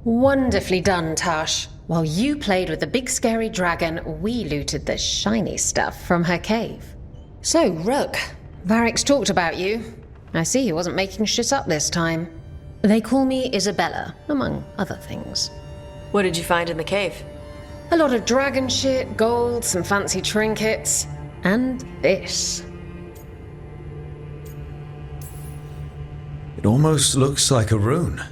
Wonderfully done, Tash. While you played with the big scary dragon, we looted the shiny stuff from her cave. So, Rook, Varric's talked about you. I see he wasn't making shit up this time. They call me Isabella, among other things. What did you find in the cave? A lot of dragon shit, gold, some fancy trinkets, and this. It almost looks like a rune.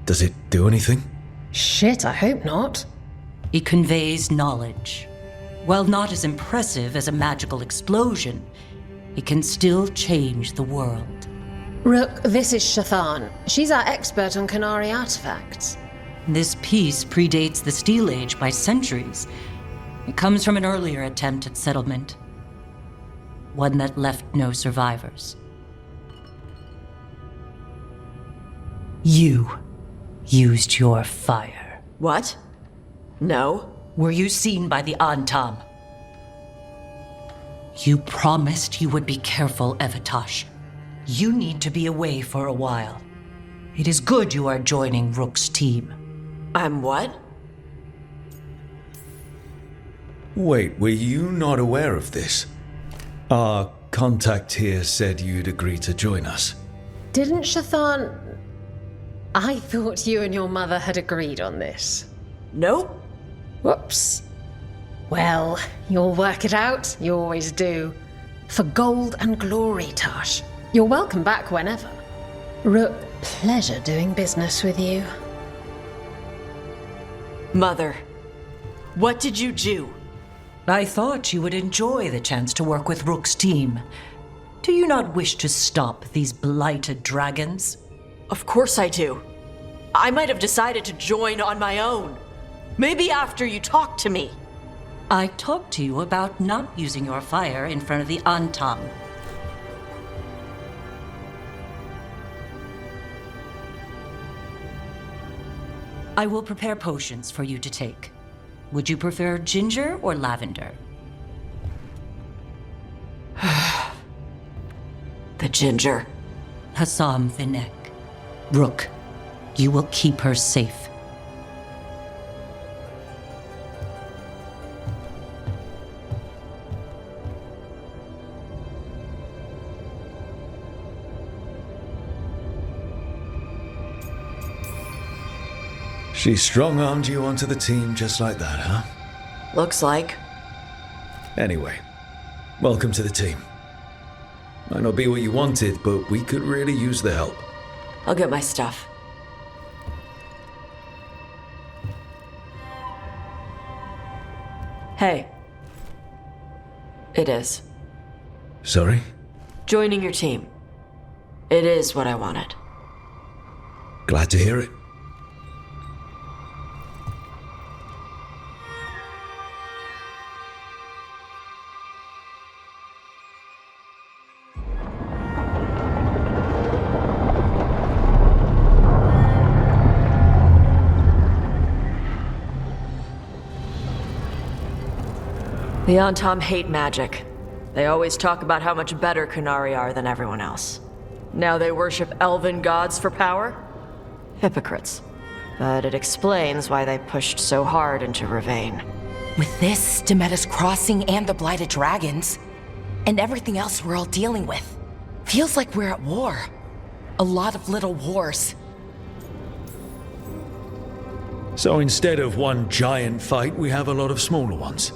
Does it do anything? Shit, I hope not. It conveys knowledge. While not as impressive as a magical explosion, it can still change the world. Rook, this is Shathan. She's our expert on Qunari artifacts. This piece predates the Steel Age by centuries. It comes from an earlier attempt at settlement. One that left no survivors. You used your fire. What? No. Were you seen by the Antam? You promised you would be careful, Evatosh. You need to be away for a while. It is good you are joining Rook's team. I'm what? Wait, were you not aware of this? Our contact here said you'd agree to join us. Didn't Shathan... I thought you and your mother had agreed on this. Nope. Whoops. Well, you'll work it out. You always do. For gold and glory, Tash. You're welcome back whenever. Rook, pleasure doing business with you. Mother, what did you do? I thought you would enjoy the chance to work with Rook's team. Do you not wish to stop these blighted dragons? Of course I do. I might have decided to join on my own. Maybe after you talked to me. I talked to you about not using your fire in front of the Antam. I will prepare potions for you to take. Would you prefer ginger or lavender? The ginger. Hassam Vinek. Rook, you will keep her safe. She strong-armed you onto the team just like that, huh? Looks like. Anyway, welcome to the team. Might not be what you wanted, but we could really use the help. I'll get my stuff. Hey. It is. Sorry? Joining your team. It is what I wanted. Glad to hear it. The Antam hate magic. They always talk about how much better Qunari are than everyone else. Now they worship elven gods for power? Hypocrites. But it explains why they pushed so hard into Ravain. With this, Demeter's Crossing and the Blighted Dragons, and everything else we're all dealing with, feels like we're at war. A lot of little wars. So instead of one giant fight, we have a lot of smaller ones.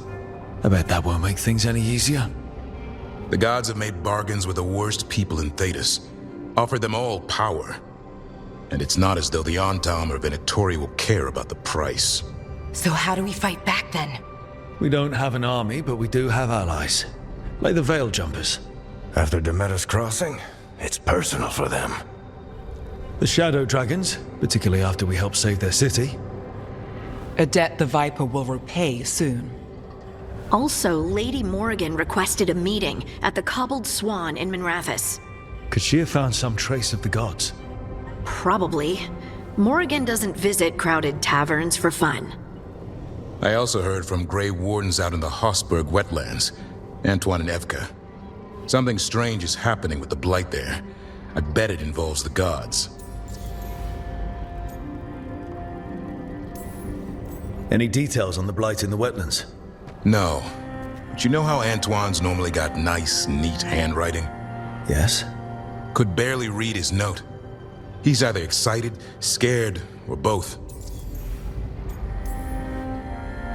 I bet that won't make things any easier. The gods have made bargains with the worst people in Thedas, offered them all power. And it's not as though the Antam or Venatori will care about the price. So how do we fight back then? We don't have an army, but we do have allies. Like the Veil Jumpers. After Demeter's Crossing, it's personal for them. The Shadow Dragons, particularly after we helped save their city. A debt the Viper will repay soon. Also, Lady Morrigan requested a meeting at the Cobbled Swan in Minrathous. Could she have found some trace of the gods? Probably. Morrigan doesn't visit crowded taverns for fun. I also heard from Grey Wardens out in the Hossberg wetlands, Antoine and Evka. Something strange is happening with the Blight there. I bet it involves the gods. Any details on the blight in the wetlands? No. But you know how Antoine's normally got nice, neat handwriting? Yes? Could barely read his note. He's either excited, scared, or both.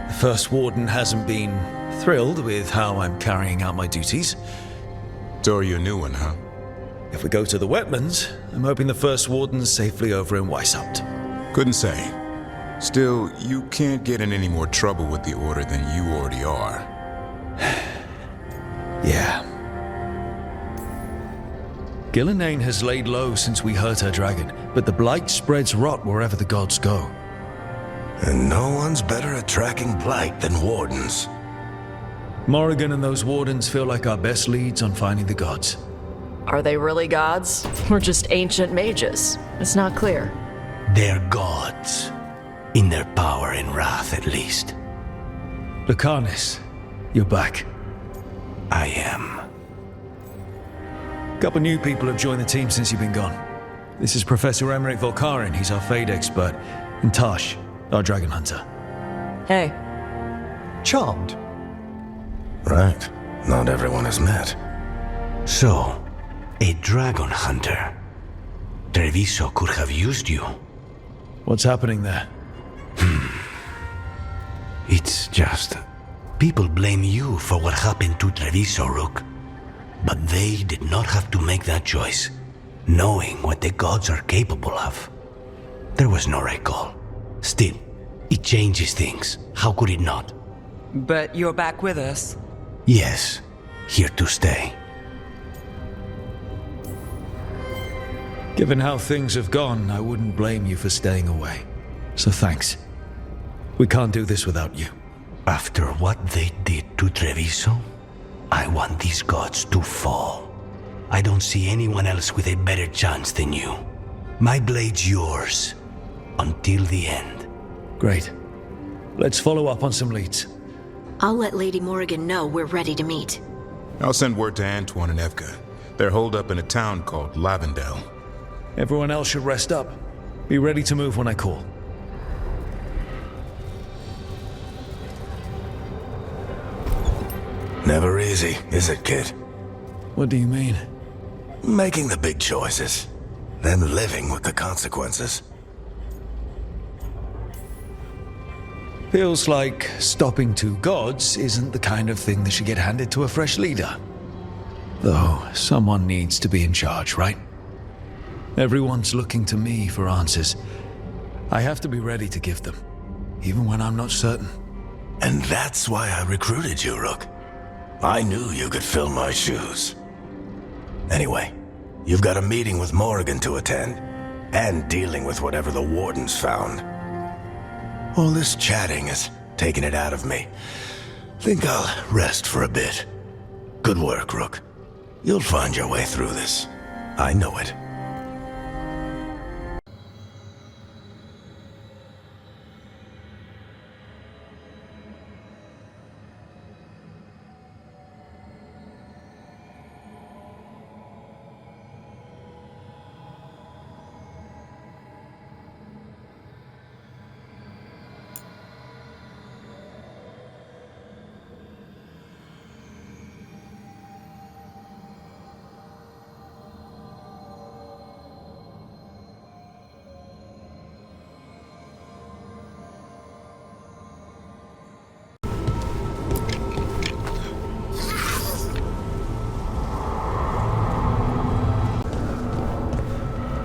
The First Warden hasn't been thrilled with how I'm carrying out my duties. So are you a new one, huh? If we go to the wetlands, I'm hoping the First Warden's safely over in Weishaupt. Couldn't say. Still, you can't get in any more trouble with the Order than you already are. Yeah. Gillenane has laid low since we hurt her dragon, but the blight spreads rot wherever the gods go. And no one's better at tracking blight than wardens. Morrigan and those wardens feel like our best leads on finding the gods. Are they really gods? Or just ancient mages? It's not clear. They're gods. In their power and wrath, at least. Lucanus, you're back. I am. Couple new people have joined the team since you've been gone. This is Professor Emmerich Volkarin, he's our Fade expert, and Tash, our dragon hunter. Hey. Charmed. Right. Not everyone has met. So, a dragon hunter. Treviso could have used you. What's happening there? It's just... people blame you for what happened to Treviso, Rook. But they did not have to make that choice, knowing what the gods are capable of. There was no recall. Still, it changes things. How could it not? But you're back with us. Yes, here to stay. Given how things have gone, I wouldn't blame you for staying away. So thanks. We can't do this without you. After what they did to Treviso, I want these gods to fall. I don't see anyone else with a better chance than you. My blade's yours, until the end. Great. Let's follow up on some leads. I'll let Lady Morrigan know we're ready to meet. I'll send word to Antoine and Evka. They're holed up in a town called Lavendel. Everyone else should rest up. Be ready to move when I call. Never easy, is it, kid? What do you mean? Making the big choices, then living with the consequences. Feels like stopping two gods isn't the kind of thing that should get handed to a fresh leader. Though, someone needs to be in charge, right? Everyone's looking to me for answers. I have to be ready to give them, even when I'm not certain. And that's why I recruited you, Rook. I knew you could fill my shoes. Anyway, you've got a meeting with Morrigan to attend, and dealing with whatever the Wardens found. All this chatting is taking it out of me. Think I'll rest for a bit. Good work, Rook. You'll find your way through this. I know it.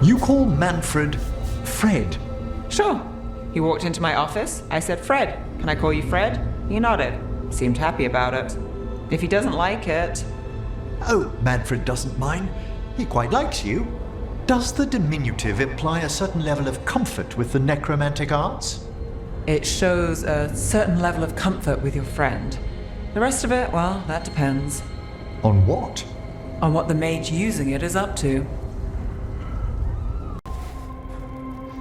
You call Manfred Fred? Sure. He walked into my office. I said, Fred, can I call you Fred? He nodded. Seemed happy about it. If he doesn't like it... Oh, Manfred doesn't mind. He quite likes you. Does the diminutive imply a certain level of comfort with the necromantic arts? It shows a certain level of comfort with your friend. The rest of it, well, that depends. On what? On what the mage using it is up to.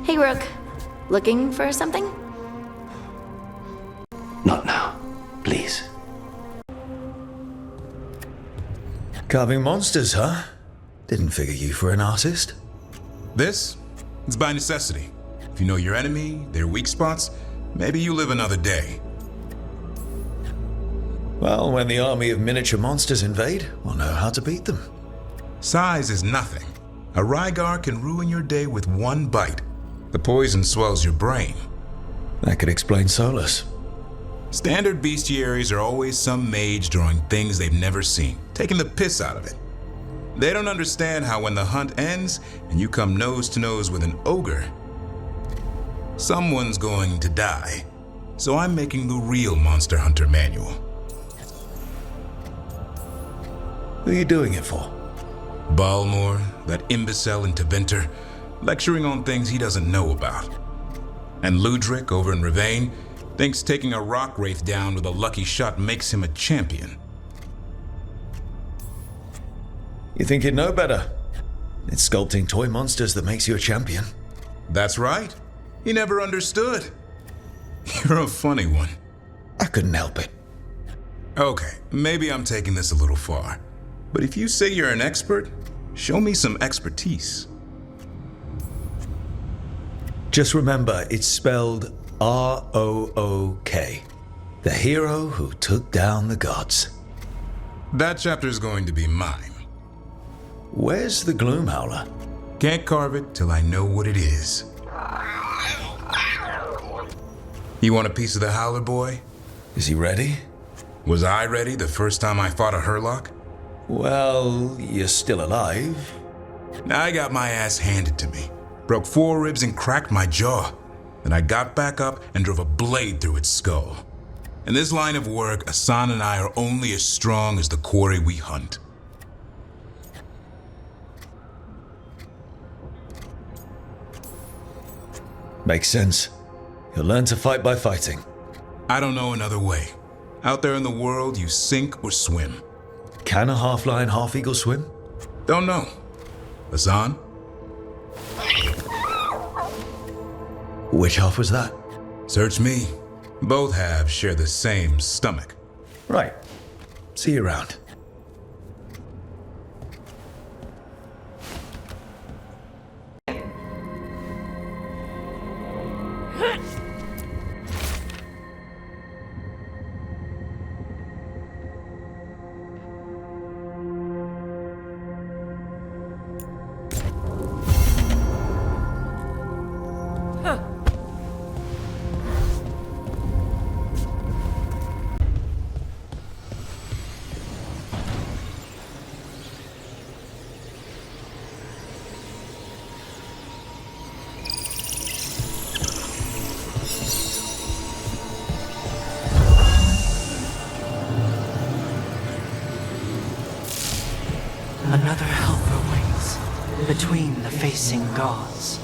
Hey, Rook. Looking for something? Not now, please. Carving monsters, huh? Didn't figure you for an artist. This? It's by necessity. If you know your enemy, their weak spots, Maybe you live another day. Well, when the army of miniature monsters invade, we'll know how to beat them. Size is nothing. A Rygar can ruin your day with one bite. The poison swells your brain. That could explain Solus. Standard bestiaries are always some mage drawing things they've never seen, taking the piss out of it. They don't understand how when the hunt ends and you come nose to nose with an ogre, someone's going to die. So I'm making the real Monster Hunter manual. Who are you doing it for? Balmor, that imbecile in Tevinter, lecturing on things he doesn't know about. And Ludric over in Ravane thinks taking a rock wraith down with a lucky shot makes him a champion. You think you'd know better? It's sculpting toy monsters that makes you a champion. That's right. He never understood. You're a funny one. I couldn't help it. Okay, maybe I'm taking this a little far. But if you say you're an expert, show me some expertise. Just remember, it's spelled R-O-O-K. The hero who took down the gods. That chapter's going to be mine. Where's the Gloom Howler? Can't carve it till I know what it is. You want a piece of the Howler, boy? Is he ready? Was I ready the first time I fought a Hurlock? Well, you're still alive. I got my ass handed to me. Broke 4 ribs and cracked my jaw. Then I got back up and drove a blade through its skull. In this line of work, Asan and I are only as strong as the quarry we hunt. Makes sense. You'll learn to fight by fighting. I don't know another way. Out there in the world, you sink or swim. Can a half-lion, half-eagle swim? Don't know. Asan? Which half was that? Search me. Both halves share the same stomach. Right. See you around. Another helper waits between the facing gods.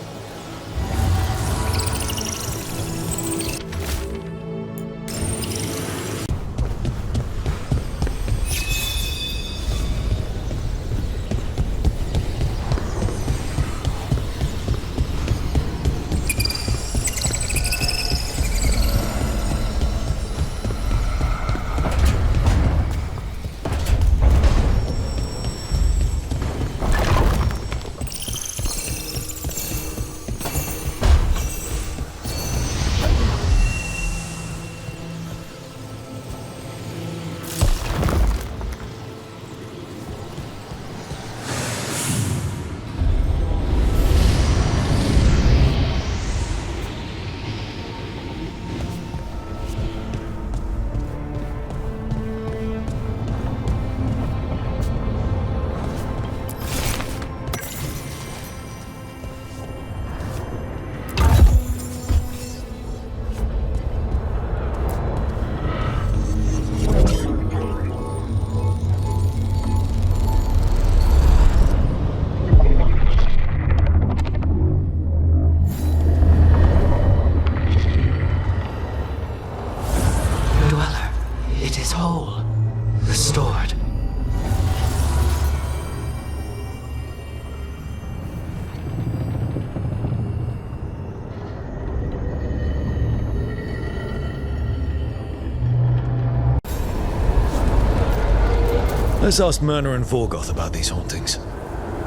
Let's ask Myrna and Vorgoth about these hauntings.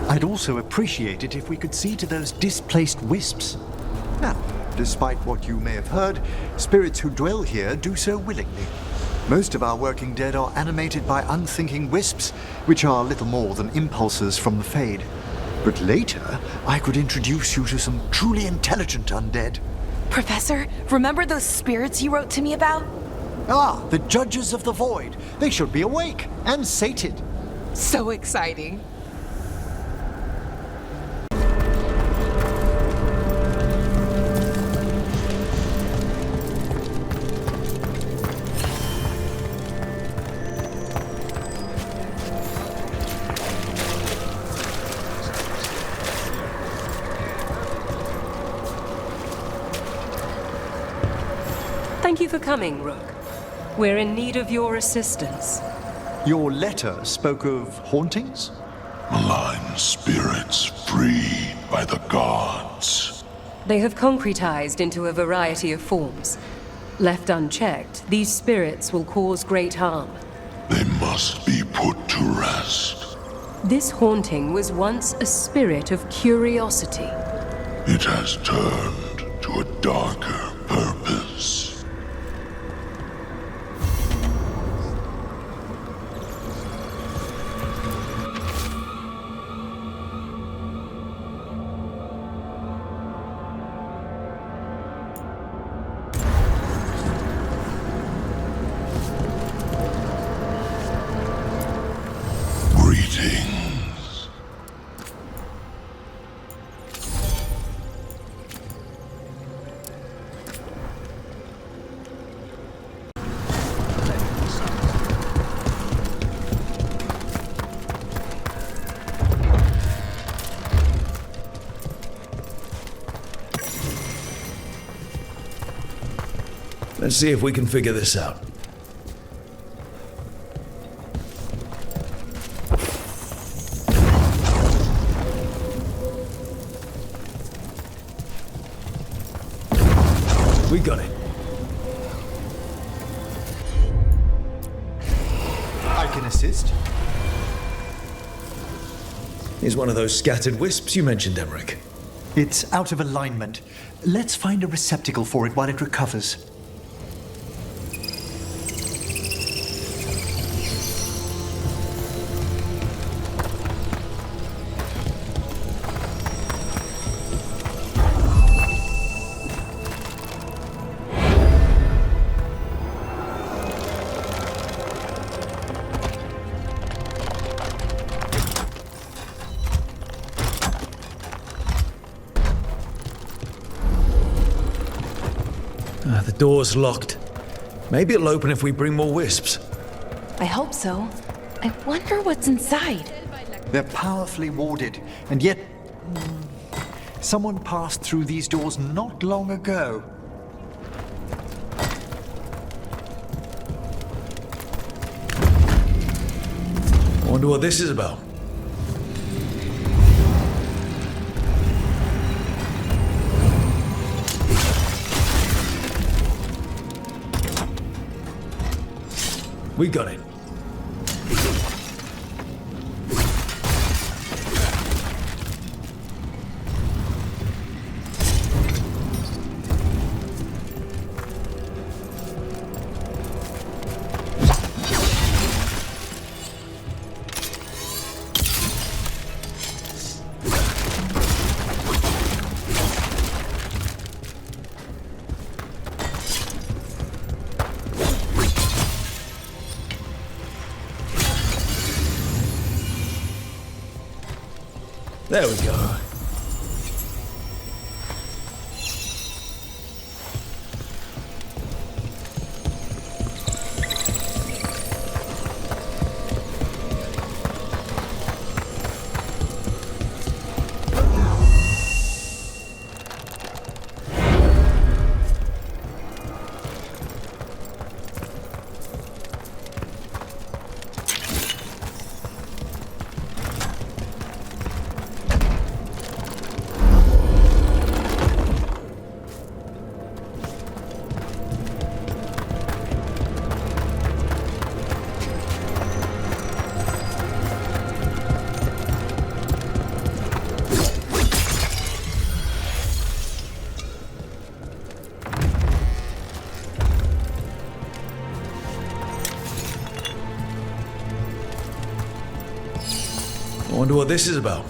I'd also appreciate it if we could see to those displaced wisps. Now, Despite what you may have heard, spirits who dwell here do so willingly. Most of our working dead are animated by unthinking wisps, which are little more than impulses from the Fade. But later, I could introduce you to some truly intelligent undead. Professor, remember those spirits you wrote to me about? Ah, the Judges of the Void. They should be awake and sated. So exciting. Thank you for coming, Rook. We're in need of your assistance. Your letter spoke of hauntings? Malign spirits freed by the gods. They have concretized into a variety of forms. Left unchecked, these spirits will cause great harm. They must be put to rest. This haunting was once a spirit of curiosity. It has turned to a darker purpose. Let's see if we can figure this out. We got it. I can assist. He's one of those scattered wisps you mentioned, Emmerich. It's out of alignment. Let's find a receptacle for it while it recovers. The door's locked. Maybe it'll open if we bring more wisps. I hope so. I wonder what's inside. They're powerfully warded, and yet... someone passed through these doors not long ago. I wonder what this is about. We got it. There we go. Wonder what this is about.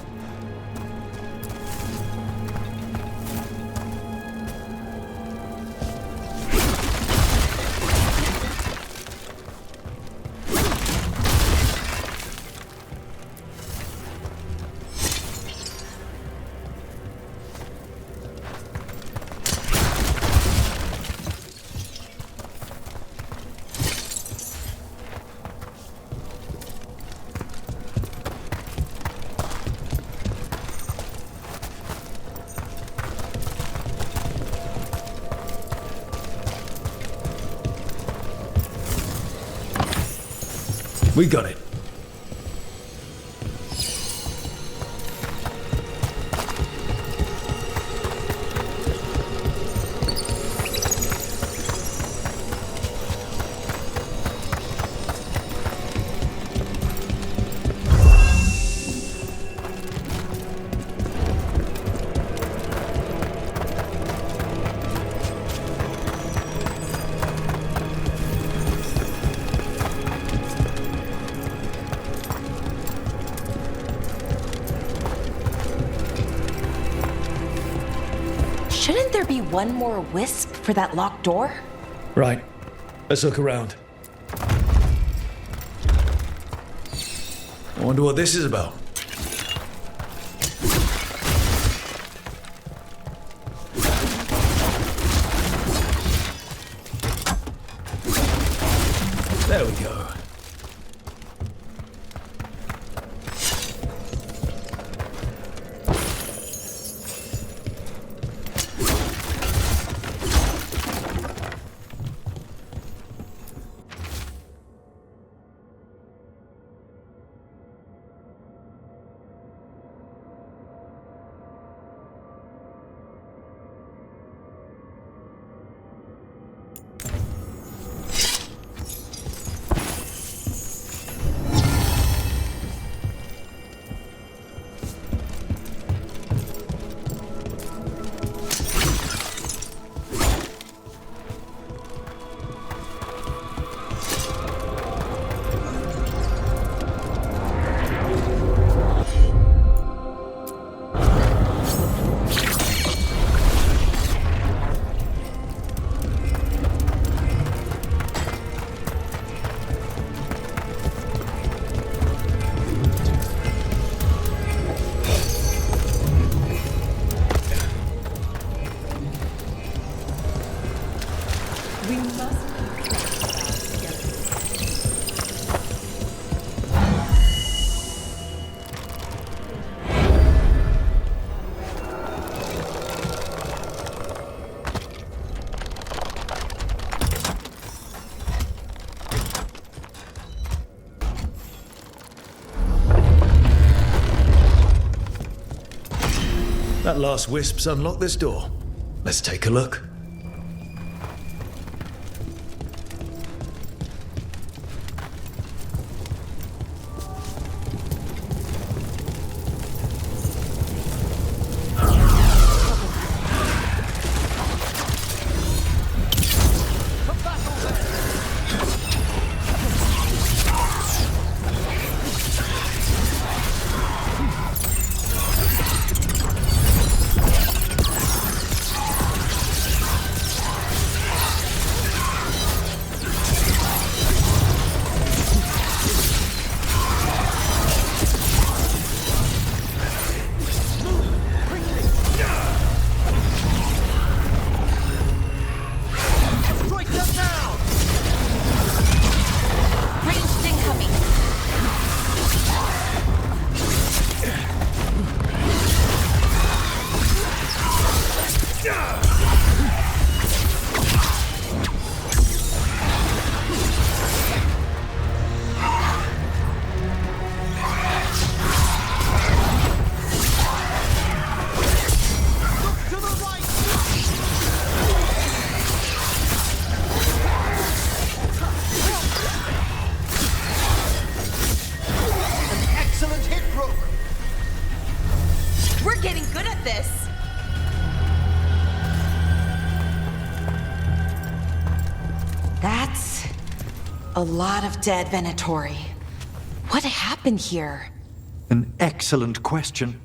We got it. Shouldn't there be one more wisp for that locked door? Right. Let's look around. I wonder what this is about. There we go. That last wisp's unlocked this door. Let's take a look. A lot of dead Venatori. What happened here? An excellent question.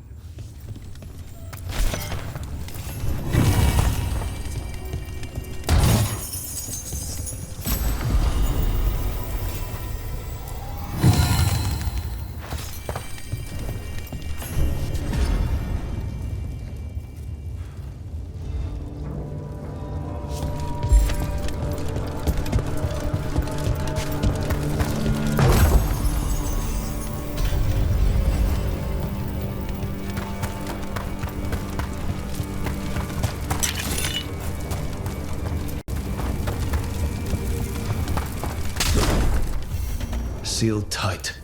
Sealed tight.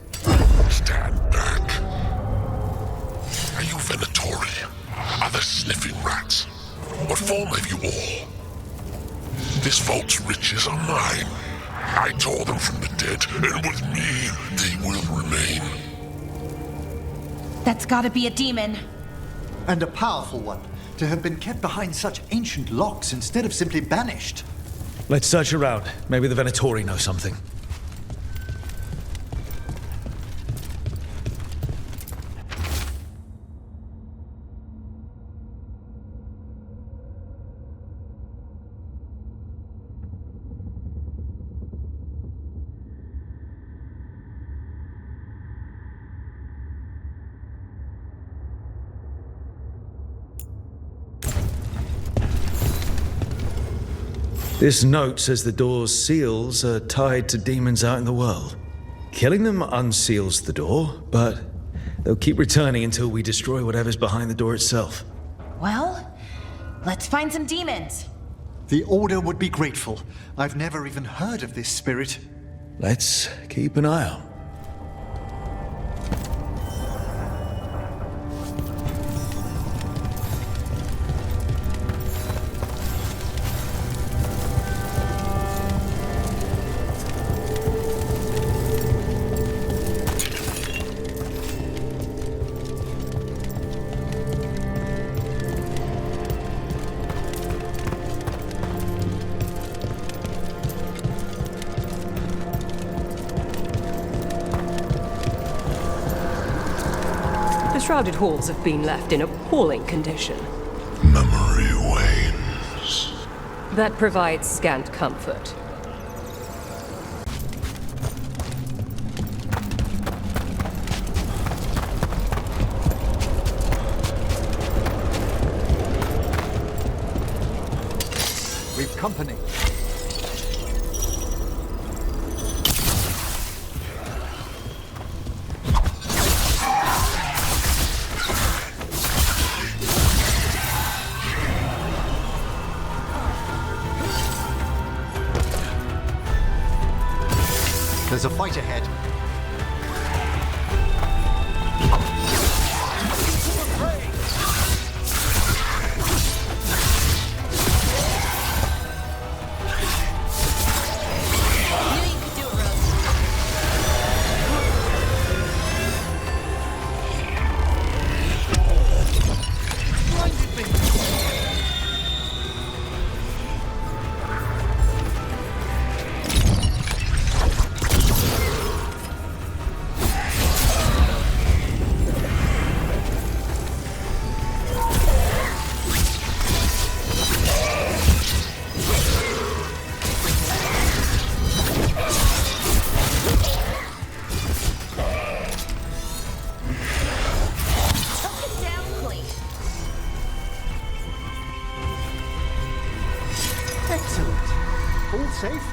Stand back. Are you Venatori? Are there sniffing rats? What form have you all? This vault's riches are mine. I tore them from the dead, and with me, they will remain. That's gotta be a demon. And a powerful one, to have been kept behind such ancient locks instead of simply banished. Let's search around. Maybe the Venatori know something. This note says the door's seals are tied to demons out in the world. Killing them unseals the door, but they'll keep returning until we destroy whatever's behind the door itself. Well, let's find some demons. The Order would be grateful. I've never even heard of this spirit. Let's keep an eye out. The shrouded halls have been left in appalling condition. Memory wanes. That provides scant comfort. We've company. There's a fight ahead. Excellent. All safe?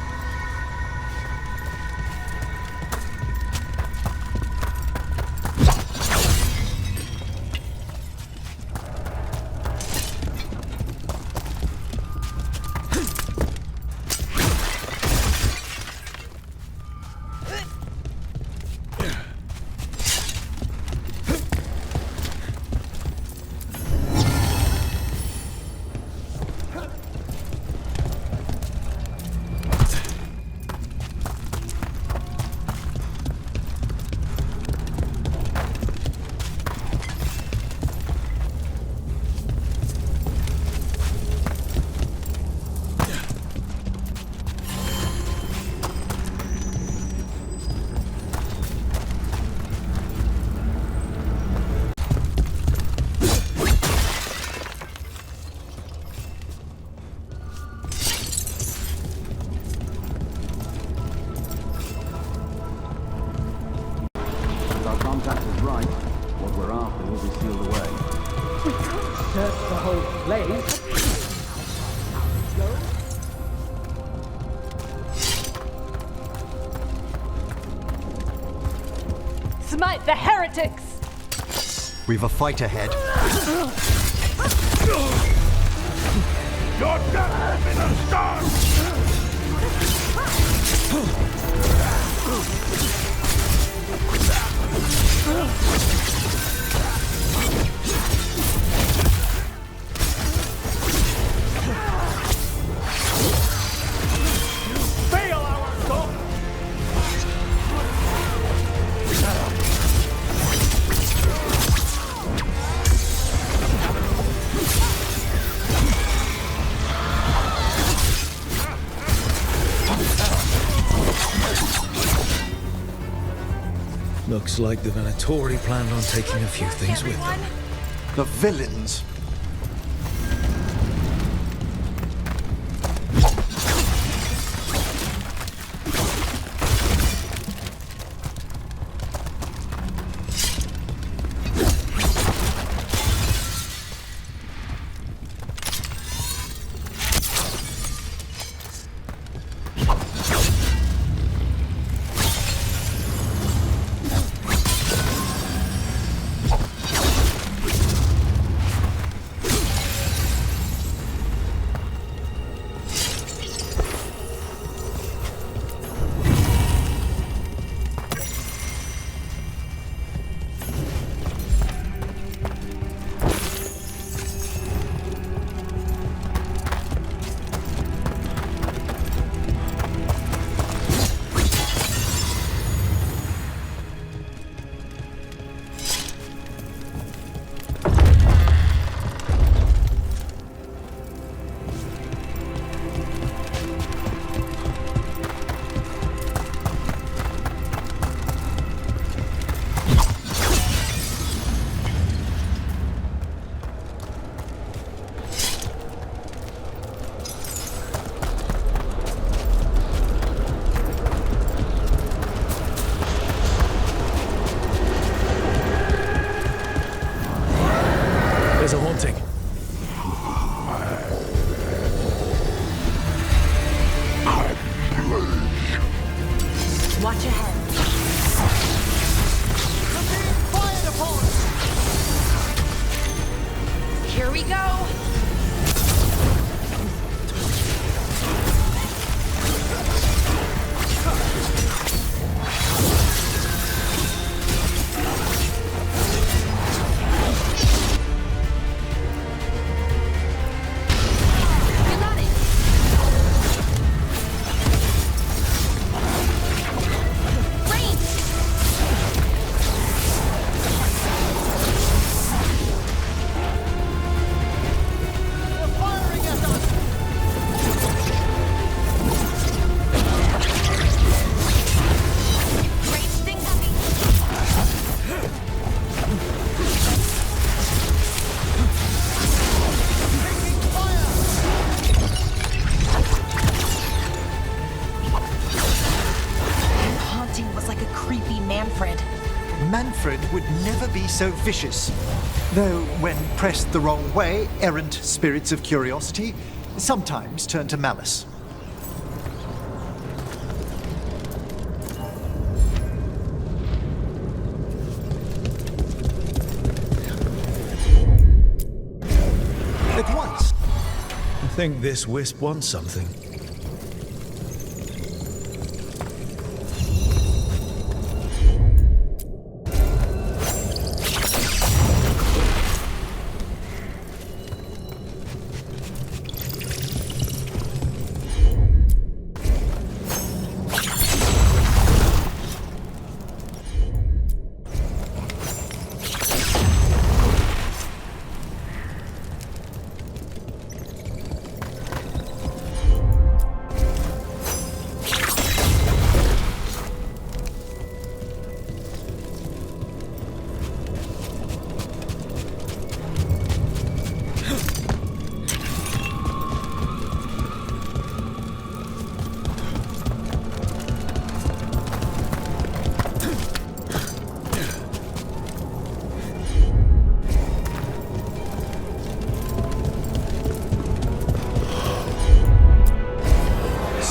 fight, what we're after will be sealed away. We can't search the whole place. Smite the heretics! We've a fight ahead. Your death in the stars! Fail our assault! Looks like the Venatori planned on taking a few things with them. The villains. There's a haunting. Watch ahead. Fired upon! Here we go. Manfred would never be so vicious. Though, when pressed the wrong way, errant spirits of curiosity sometimes turn to malice. At once. I think this wisp wants something.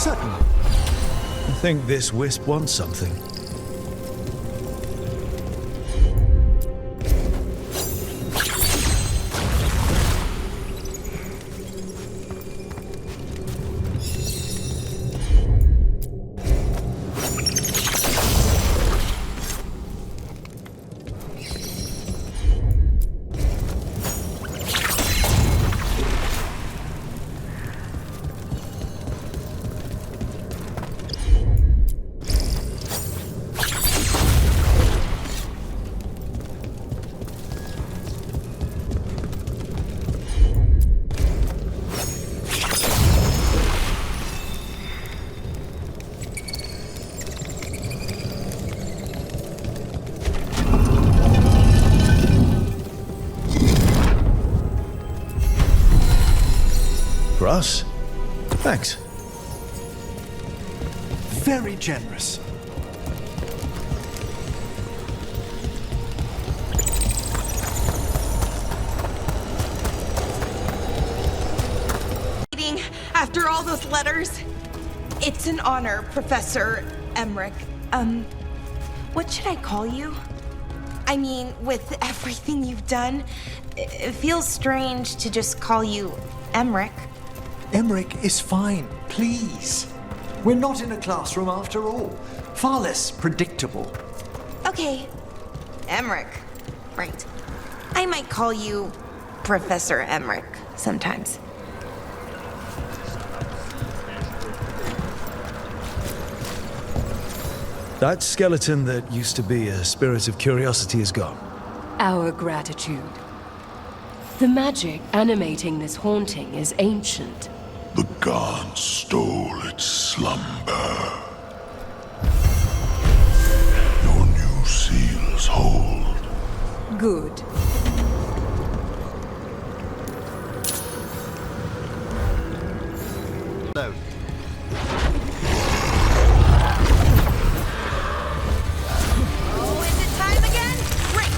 Certainly. I think this wisp wants something. For us? Thanks. Very generous. After all those letters, it's an honor, Professor Emmerich. What should I call you? I mean, with everything you've done, it feels strange to just call you Emmerich. Emmerich is fine, please. We're not in a classroom after all. Far less predictable. Okay, Emmerich. Right. I might call you Professor Emmerich sometimes. That skeleton that used to be a spirit of curiosity is gone. Our gratitude. The magic animating this haunting is ancient. The gods stole its slumber. Your new seals hold. Good. No. Oh, is it time again? Great!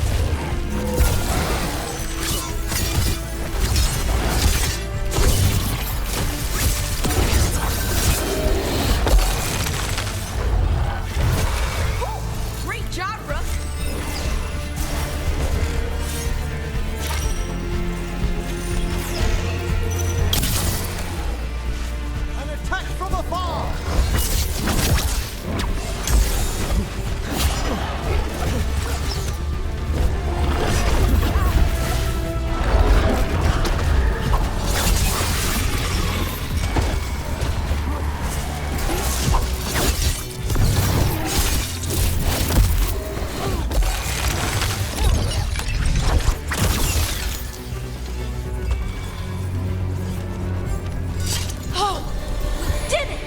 Great job, Rook! An attack from afar! Oh! We did it!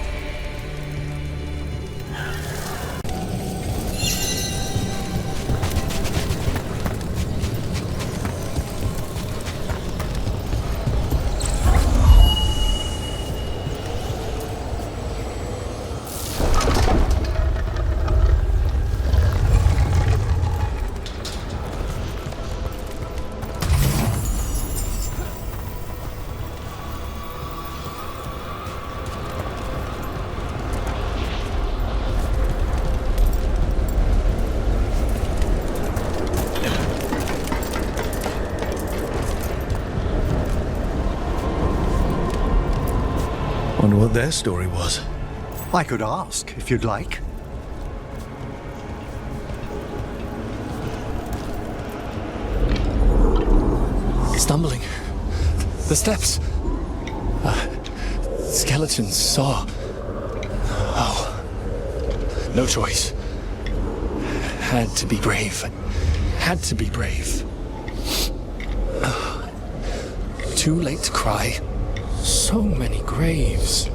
Wonder what their story was. I could ask, if you'd like. Stumbling. The steps. Skeletons saw. Oh. No choice. Had to be brave. Had to be brave. Too late to cry. So many graves.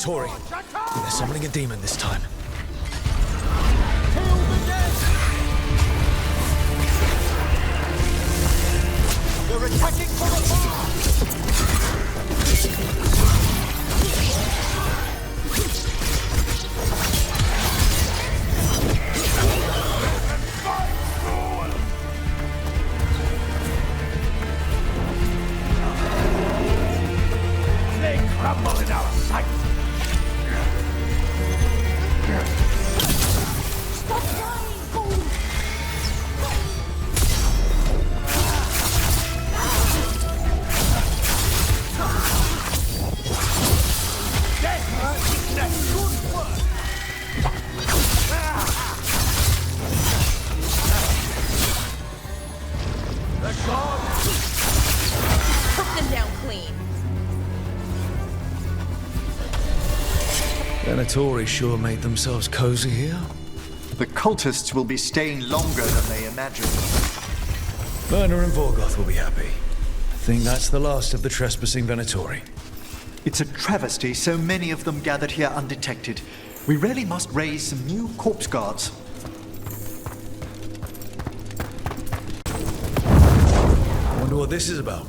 Venatori. They're summoning a demon this time. Kill the dead! They're attacking from afar! They crumble in our sight. Stop dying, fool! Put them down clean. Venatori sure made themselves cozy here. The cultists will be staying longer than they imagined. Werner and Vorgoth will be happy. I think that's the last of the trespassing Venatori. It's a travesty so many of them gathered here undetected. We really must raise some new corpse guards. I wonder what this is about.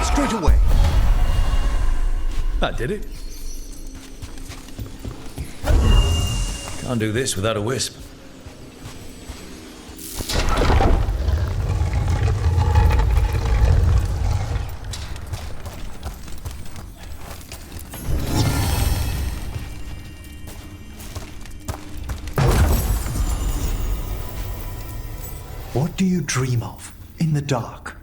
Straight away. That did it. Can't do this without a wisp. What do you dream of in the dark?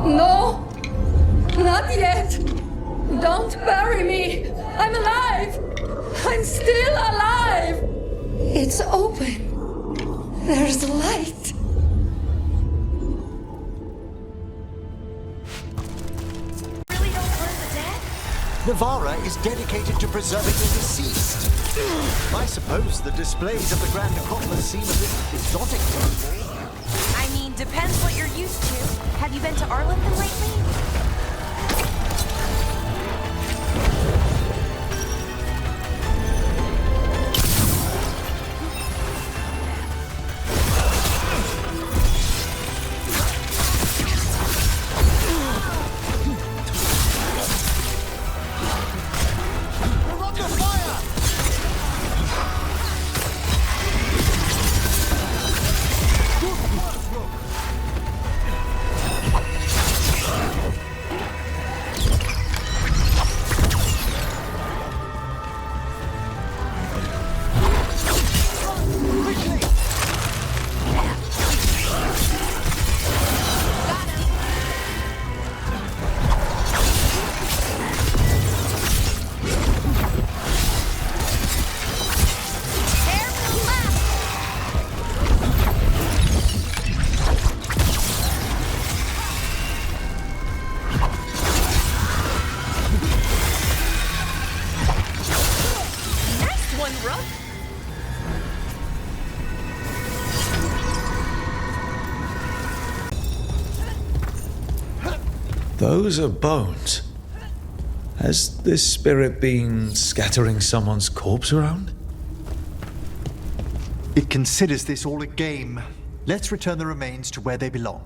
No! Not yet! Don't bury me! I'm alive! I'm still alive! It's open. There's light. Really don't burn the dead? Navarra is dedicated to preserving the deceased. I suppose the displays of the Grand Necropolis seem a bit exotic to you. I mean, depends what you're used to. Have you been to Arlington lately? We're under fire! Good work, Rook. Nice one, Rook. Those are bones. Has this spirit been scattering someone's corpse around? It considers this all a game. Let's return the remains to where they belong.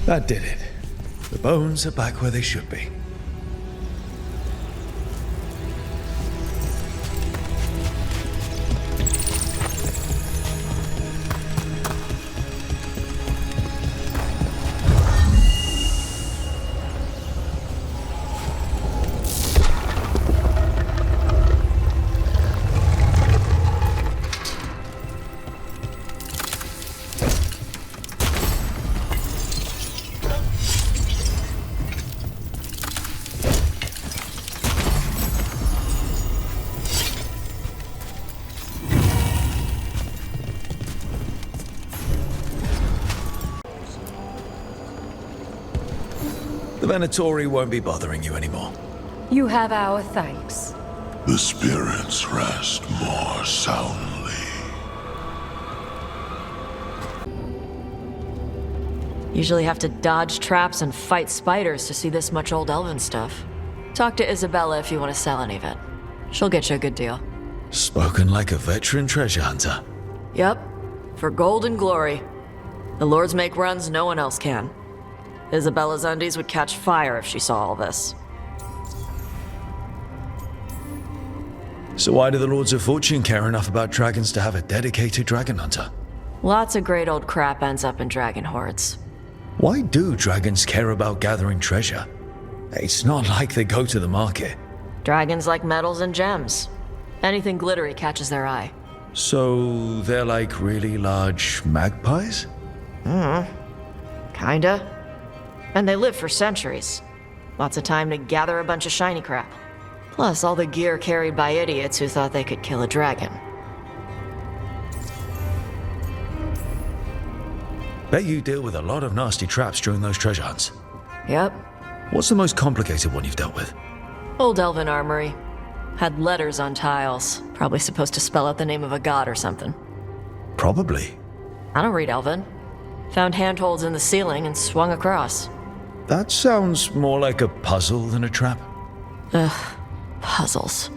That did it. The bones are back where they should be. The Venatori won't be bothering you anymore. You have our thanks. The spirits rest more soundly. Usually have to dodge traps and fight spiders to see this much old elven stuff. Talk to Isabella if you want to sell any of it. She'll get you a good deal. Spoken like a veteran treasure hunter. Yep. For gold and glory. The lords make runs no one else can. Isabella's undies would catch fire if she saw all this. So why do the Lords of Fortune care enough about dragons to have a dedicated dragon hunter? Lots of great old crap ends up in dragon hordes. Why do dragons care about gathering treasure? It's not like they go to the market. Dragons like metals and gems. Anything glittery catches their eye. So they're like really large magpies? Kinda. And they live for centuries. Lots of time to gather a bunch of shiny crap. Plus all the gear carried by idiots who thought they could kill a dragon. Bet you deal with a lot of nasty traps during those treasure hunts. Yep. What's the most complicated one you've dealt with? Old elven armory. Had letters on tiles. Probably supposed to spell out the name of a god or something. Probably. I don't read elven. Found handholds in the ceiling and swung across. That sounds more like a puzzle than a trap. Ugh. Puzzles.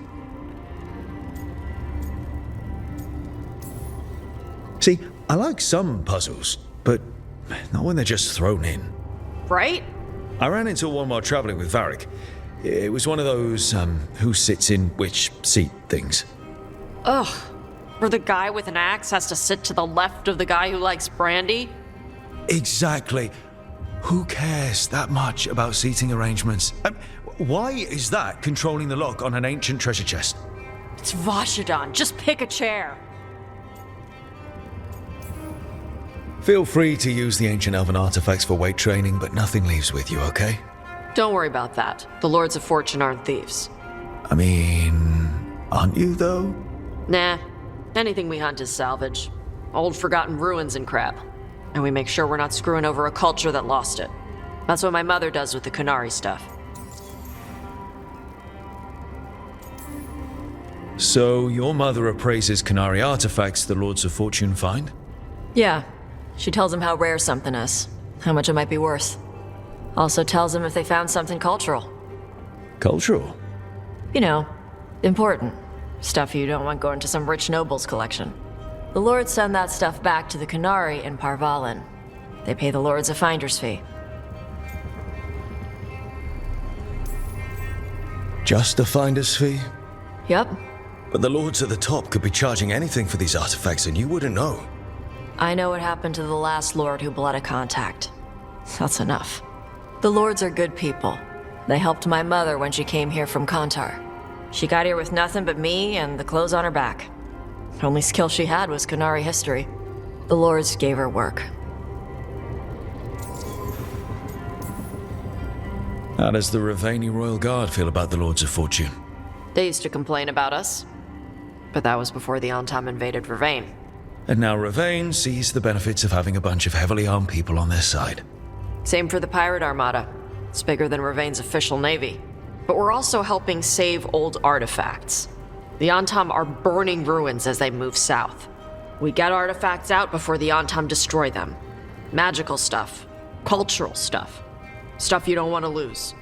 See, I like some puzzles, but not when they're just thrown in. Right? I ran into one while traveling with Varric. It was one of those, who sits in which seat things. Ugh. Where the guy with an axe has to sit to the left of the guy who likes brandy? Exactly. Who cares that much about seating arrangements? Why is that controlling the lock on an ancient treasure chest? It's Vashidon. Just pick a chair. Feel free to use the ancient elven artifacts for weight training, but nothing leaves with you, okay? Don't worry about that. The Lords of Fortune aren't thieves. I mean, aren't you, though? Nah. Anything we hunt is salvage. Old forgotten ruins and crap. And we make sure we're not screwing over a culture that lost it. That's what my mother does with the Qunari stuff. So, your mother appraises Qunari artifacts the Lords of Fortune find? Yeah. She tells them how rare something is, how much it might be worth. Also tells them if they found something cultural. Cultural? You know, important. Stuff you don't want going to some rich noble's collection. The Lords send that stuff back to the Qunari in Parvalin. They pay the Lords a finder's fee. Just a finder's fee? Yep. But the Lords at the top could be charging anything for these artifacts and you wouldn't know. I know what happened to the last Lord who bled a contact. That's enough. The Lords are good people. They helped my mother when she came here from Kantar. She got here with nothing but me and the clothes on her back. The only skill she had was Qunari history. The Lords gave her work. How does the Ravani Royal Guard feel about the Lords of Fortune? They used to complain about us. But that was before the Antam invaded Ravane. And now Ravane sees the benefits of having a bunch of heavily armed people on their side. Same for the Pirate Armada. It's bigger than Ravane's official navy. But we're also helping save old artifacts. The Antam are burning ruins as they move south. We get artifacts out before the Antam destroy them. Magical stuff. Cultural stuff. Stuff you don't want to lose.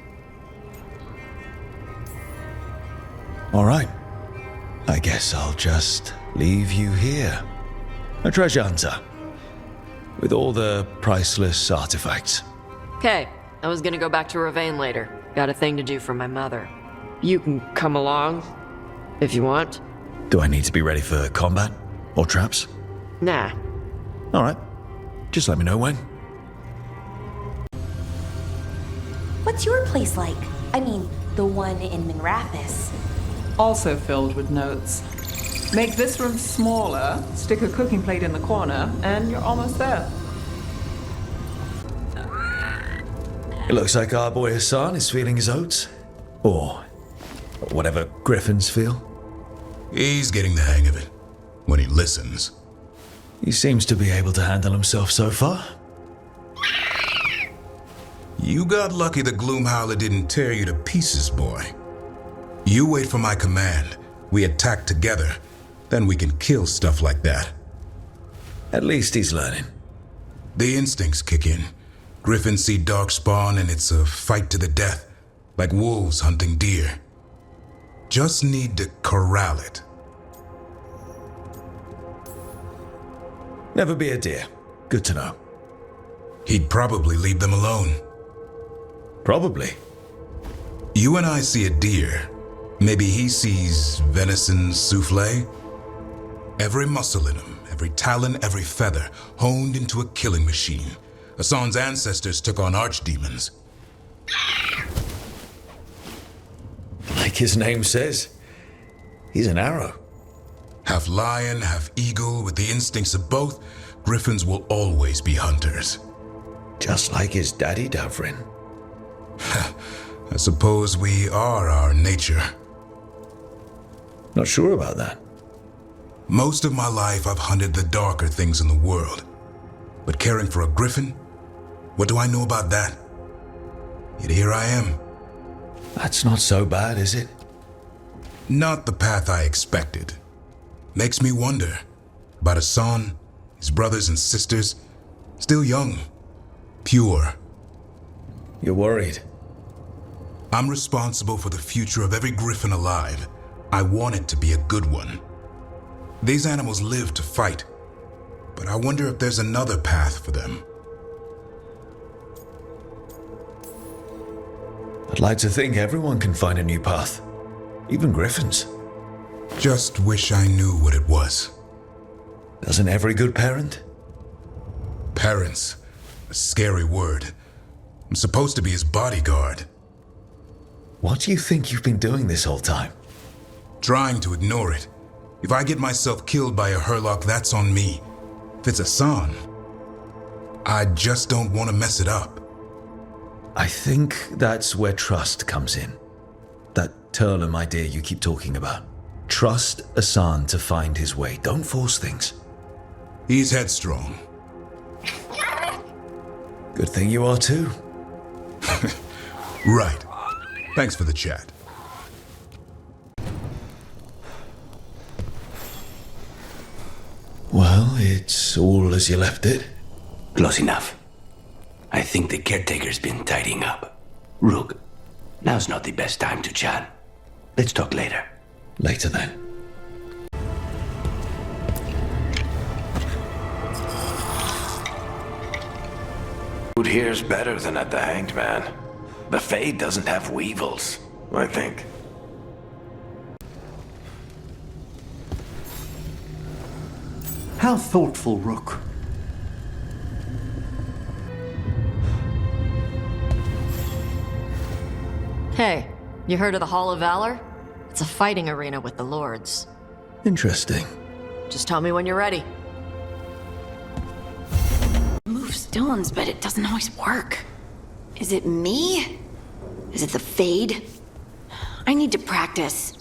All right. I guess I'll just leave you here. A treasure hunter. With all the priceless artifacts. Okay, I was gonna go back to Ravane later. Got a thing to do for my mother. You can come along, if you want. Do I need to be ready for combat? Or traps? Nah. Alright. Just let me know when. What's your place like? I mean, the one in Minrathis. Also filled with notes. Make this room smaller, stick a cooking plate in the corner, and you're almost there. It looks like our boy Hassan is feeling his oats. Or whatever griffins feel. He's getting the hang of it. When he listens. He seems to be able to handle himself so far. You got lucky the Gloomhowler didn't tear you to pieces, boy. You wait for my command. We attack together. Then we can kill stuff like that. At least he's learning. The instincts kick in. Griffins see darkspawn and it's a fight to the death. Like wolves hunting deer. Just need to corral it. Never be a deer. Good to know. He'd probably leave them alone. Probably. You and I see a deer. Maybe he sees venison souffle. Every muscle in him, every talon, every feather, honed into a killing machine. Hassan's ancestors took on archdemons. Like his name says, he's an arrow. Half lion, half eagle, with the instincts of both, griffins will always be hunters. Just like his daddy, Davrin. I suppose we are our nature. Not sure about that. Most of my life I've hunted the darker things in the world. But caring for a griffin? What do I know about that? Yet here I am. That's not so bad, is it? Not the path I expected. Makes me wonder about Hassan, his brothers and sisters, still young, pure. You're worried? I'm responsible for the future of every griffin alive. I want it to be a good one. These animals live to fight, but I wonder if there's another path for them. I'd like to think everyone can find a new path. Even griffins. Just wish I knew what it was. Doesn't every good parent? Parents. A scary word. I'm supposed to be his bodyguard. What do you think you've been doing this whole time? Trying to ignore it. If I get myself killed by a Hurlock, that's on me. If it's Hassan, I just don't want to mess it up. I think that's where trust comes in. That Turlum idea you keep talking about. Trust Hassan to find his way. Don't force things. He's headstrong. Good thing you are too. Right. Thanks for the chat. Well, it's all as you left it. Close enough. I think the caretaker's been tidying up. Rook, now's not the best time to chat. Let's talk later. Later then. Food here's better than at the Hanged Man. The Fade doesn't have weevils, I think. How thoughtful, Rook. Hey, you heard of the Hall of Valor? It's a fighting arena with the lords. Interesting. Just tell me when you're ready. Move stones, but it doesn't always work. Is it me? Is it the Fade? I need to practice.